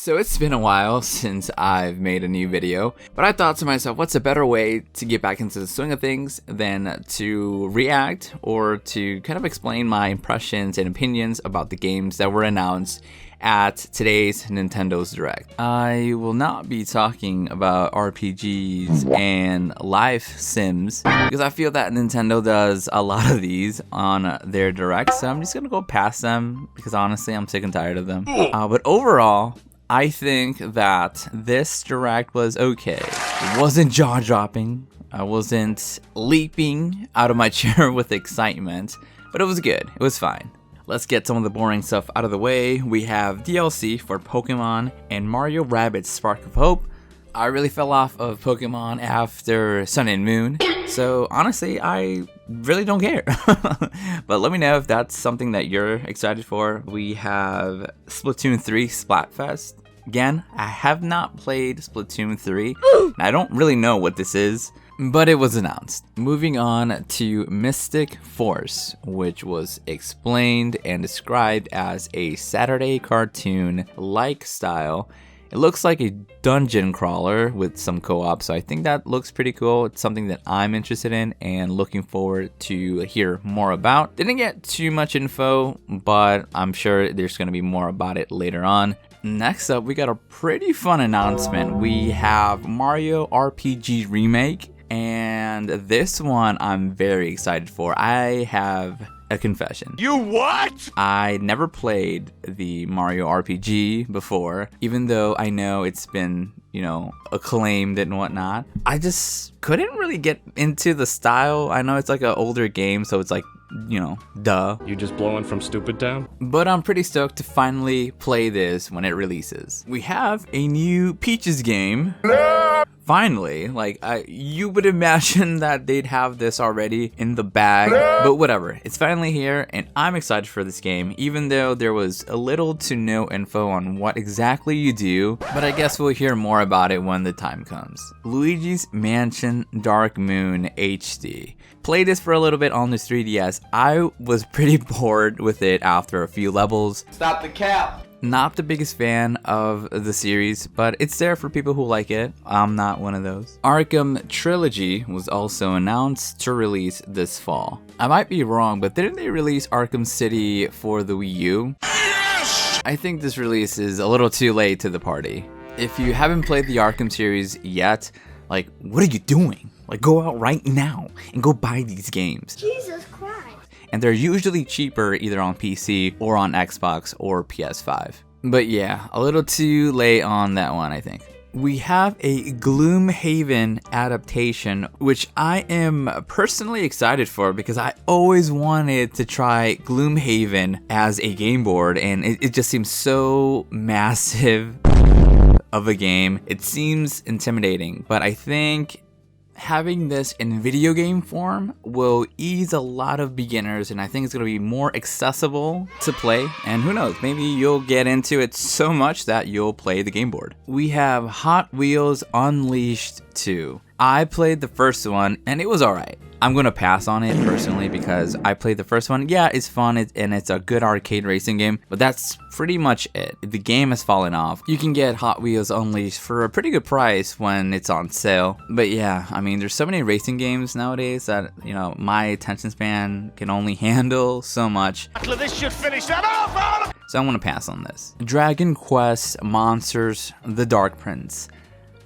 So it's been a while since I've made a new video, but I thought to myself, what's a better way to get back into the swing of things than to react or to kind of explain my impressions and opinions about the games that were announced at today's Nintendo's Direct. I will not be talking about RPGs and life sims because I feel that Nintendo does a lot of these on their Direct, so I'm just gonna go past them because honestly I'm sick and tired of them. But overall, I think that this Direct was okay. It wasn't jaw-dropping. I wasn't leaping out of my chair with excitement, but it was good. It was fine. Let's get some of the boring stuff out of the way. We have DLC for Pokemon and Mario Rabbids Spark of Hope. I really fell off of Pokemon after Sun and Moon, so honestly, I really don't care. But let me know if that's something that you're excited for. We have Splatoon 3 Splatfest. Again, I have not played Splatoon 3. I don't really know what this is, but it was announced. Moving on to Mystic Force, which was explained and described as a Saturday cartoon-like style. It looks like a dungeon crawler with some co-op, so I think that looks pretty cool. It's something that I'm interested in and looking forward to hear more about. Didn't get too much info, but I'm sure there's going to be more about it later on. Next up, we got a pretty fun announcement. We have Mario RPG Remake, and this one I'm very excited for. I have a confession. You what? I never played the Mario RPG before, even though I know it's been, acclaimed and whatnot. I just couldn't really get into the style. I know it's like an older game, so it's like, duh. You just blowing from Stupid Town? But I'm pretty stoked to finally play this when it releases. We have a new Peaches game. Finally, you would imagine that they'd have this already in the bag, but whatever. It's finally here, and I'm excited for this game, even though there was a little to no info on what exactly you do, but I guess we'll hear more about it when the time comes. Luigi's Mansion Dark Moon HD. Played this for a little bit on the 3DS. I was pretty bored with it after a few levels. Stop the cap! Not the biggest fan of the series, but it's there for people who like it. I'm not one of those. Arkham Trilogy was also announced to release this fall. I might be wrong, but didn't they release Arkham City for the Wii U? Yes! I think this release is a little too late to the party. If you haven't played the Arkham series yet, what are you doing? Go out right now and go buy these games. Jesus Christ. And they're usually cheaper either on PC or on Xbox or PS5. But yeah, a little too late on that one, I think. We have a Gloomhaven adaptation, which I am personally excited for because I always wanted to try Gloomhaven as a game board, and it just seems so massive of a game. It seems intimidating, but I think having this in video game form will ease a lot of beginners, and I think it's going to be more accessible to play, and who knows, maybe you'll get into it so much that you'll play the game board. We have Hot Wheels Unleashed 2. I played the first one and it was alright. I'm gonna pass on it personally because I played the first one. Yeah, it's fun and it's a good arcade racing game, but that's pretty much it. The game has fallen off. You can get Hot Wheels Unleashed for a pretty good price when it's on sale. But yeah, I mean, there's so many racing games nowadays that, my attention span can only handle so much. This should finish that off! So I'm gonna pass on this. Dragon Quest Monsters: The Dark Prince.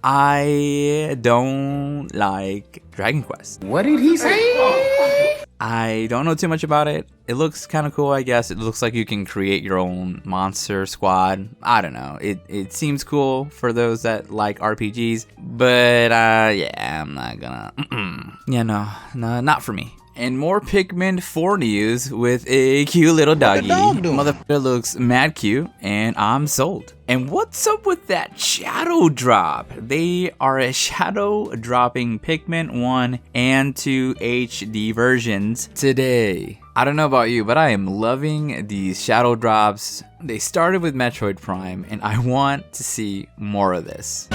I don't like Dragon Quest. What did he say? I don't know too much about it. It looks kind of cool, I guess. It looks like you can create your own monster squad. I don't know. It seems cool for those that like RPGs. But yeah, I'm not gonna... Yeah, no, not for me. And more Pikmin 4 news with a cute little doggy. Motherfucker looks mad cute, and I'm sold. And what's up with that shadow drop? They are shadow dropping Pikmin 1 and 2 HD versions today. I don't know about you, but I am loving these shadow drops. They started with Metroid Prime, and I want to see more of this.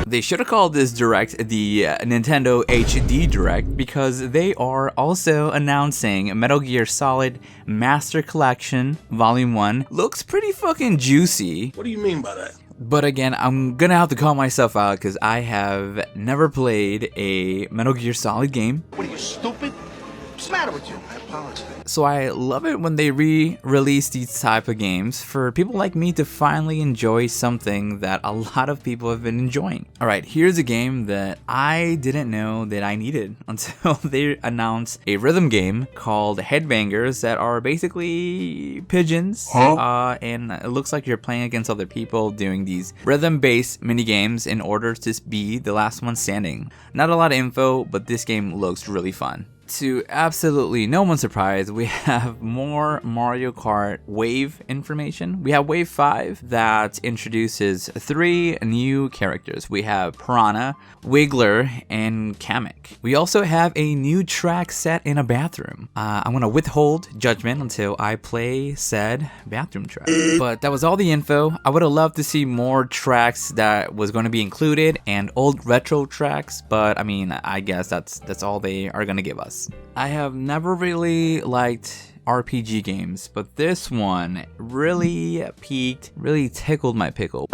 They should have called this Direct the Nintendo HD Direct because they are also announcing Metal Gear Solid Master Collection Volume 1. Looks pretty fucking juicy. What do you mean by that? But again, I'm gonna have to call myself out because I have never played a Metal Gear Solid game. What are you, stupid? What's the matter with you? I apologize. So I love it when they re-release these type of games for people like me to finally enjoy something that a lot of people have been enjoying. Alright, here's a game that I didn't know that I needed until they announced a rhythm game called Headbangers that are basically pigeons. And it looks like you're playing against other people doing these rhythm-based mini games in order to be the last one standing. Not a lot of info, but this game looks really fun. To absolutely no one's surprise, we have more Mario Kart Wave information. We have Wave 5 that introduces 3 new characters. We have Piranha, Wiggler, and Kamek. We also have a new track set in a bathroom. I'm gonna withhold judgment until I play said bathroom track. But that was all the info. I would have loved to see more tracks that was going to be included and old retro tracks, but I mean, I guess that's all they are gonna give us. I have never really liked RPG games, but this one really tickled my pickle.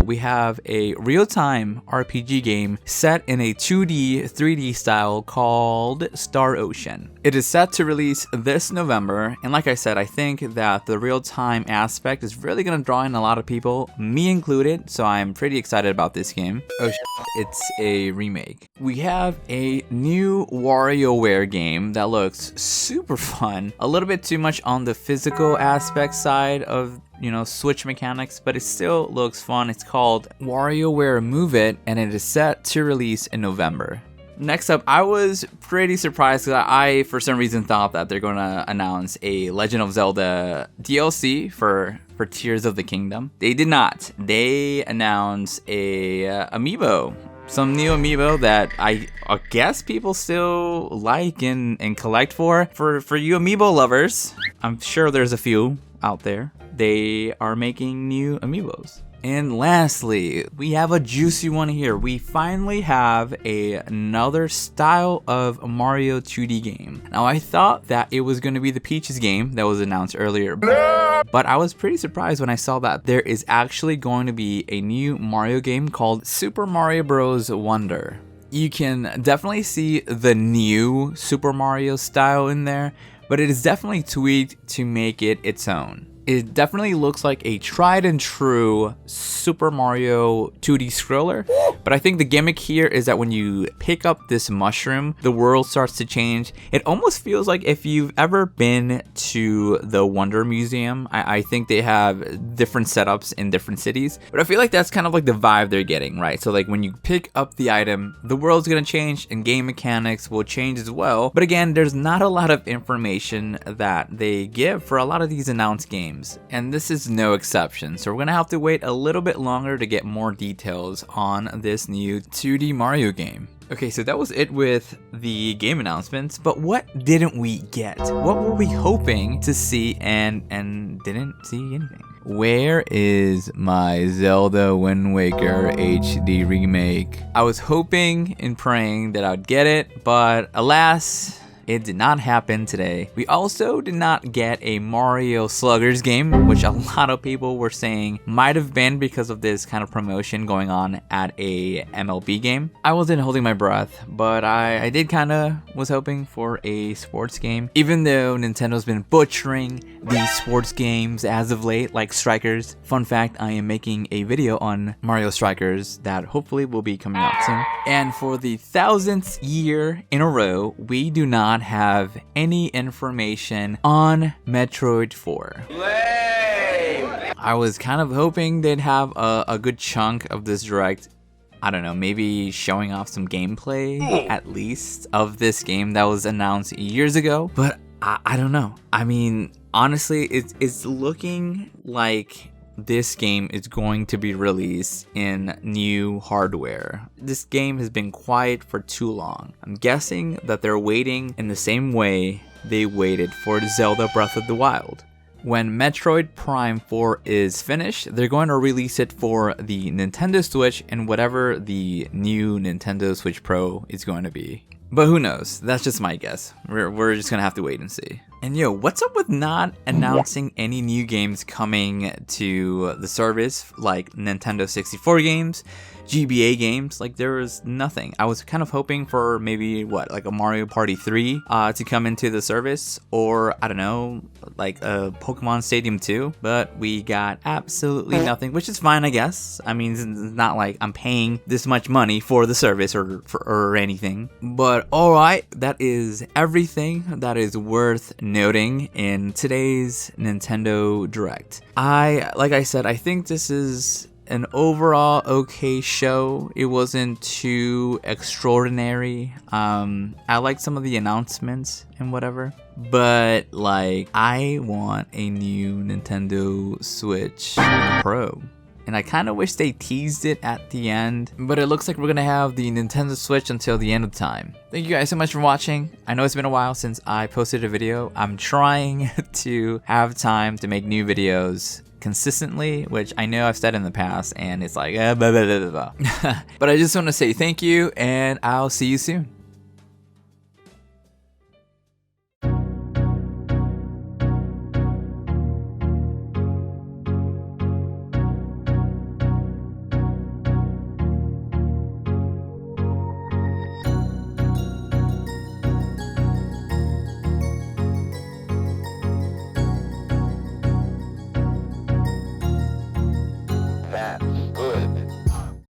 We have a real-time RPG game set in a 2D, 3D style called Star Ocean. It is set to release this November, and like I said, I think that the real-time aspect is really going to draw in a lot of people, me included, so I'm pretty excited about this game. Oh shit, it's a remake. We have a new WarioWare game that looks super fun, a little bit too much on the physical aspect side of Switch mechanics, but it still looks fun. It's called WarioWare Move It, and it is set to release in November. Next up, I was pretty surprised because I, for some reason, thought that they're going to announce a Legend of Zelda DLC for Tears of the Kingdom. They did not. They announced a amiibo. Some new amiibo that I guess people still like and collect for you amiibo lovers. I'm sure there's a few out there. They are making new amiibos. And lastly, we have a juicy one here. We finally have another style of Mario 2D game. Now, I thought that it was going to be the Peaches game that was announced earlier, but I was pretty surprised when I saw that there is actually going to be a new Mario game called Super Mario Bros. Wonder. You can definitely see the new Super Mario style in there, but it is definitely tweaked to make it its own. It definitely looks like a tried and true Super Mario 2D scroller, but I think the gimmick here is that when you pick up this mushroom, the world starts to change. It almost feels like if you've ever been to the Wonder Museum, I think they have different setups in different cities, but I feel like that's kind of like the vibe they're getting, right? So like when you pick up the item, the world's gonna change and game mechanics will change as well. But again, there's not a lot of information that they give for a lot of these announced games. And this is no exception, so we're gonna have to wait a little bit longer to get more details on this new 2D Mario game. Okay, so that was it with the game announcements, but what didn't we get? What were we hoping to see and didn't see anything? Where is my Zelda Wind Waker HD remake? I was hoping and praying that I would get it, but alas, it did not happen today. We also did not get a Mario Sluggers game, which a lot of people were saying might have been because of this kind of promotion going on at a MLB game. I wasn't holding my breath, but I did kind of was hoping for a sports game, even though Nintendo's been butchering these sports games as of late, like Strikers. Fun fact, I am making a video on Mario Strikers that hopefully will be coming out soon. And for the 1000th year in a row, we do not have any information on Metroid 4. I was kind of hoping they'd have a good chunk of this direct. I don't know, maybe showing off some gameplay at least of this game that was announced years ago, but I don't know. I mean, honestly, it's looking like this game is going to be released in new hardware. This game has been quiet for too long. I'm guessing that they're waiting in the same way they waited for Zelda Breath of the Wild. when Metroid Prime 4 is finished, they're going to release it for the Nintendo Switch and whatever the new Nintendo Switch Pro is going to be. But who knows? That's just my guess. We're just gonna have to wait and see. And yo, what's up with not announcing any new games coming to the service, like Nintendo 64 games, GBA games? Like, there was nothing. I was kind of hoping for maybe like a Mario Party 3 to come into the service, or I don't know, like a Pokemon Stadium 2, but we got absolutely nothing, which is fine, I guess. I mean, it's not like I'm paying this much money for the service or anything. But alright, that is everything that is worth noting in today's Nintendo Direct. Like I said, I think this is an overall okay show. It wasn't too extraordinary. I like some of the announcements and whatever, but like, I want a new Nintendo Switch Pro. And I kind of wish they teased it at the end, but it looks like we're gonna have the Nintendo Switch until the end of time. Thank you guys so much for watching. I know it's been a while since I posted a video. I'm trying to have time to make new videos consistently, which I know I've said in the past, and it's like blah, blah, blah, blah. But I just want to say thank you, and I'll see you soon.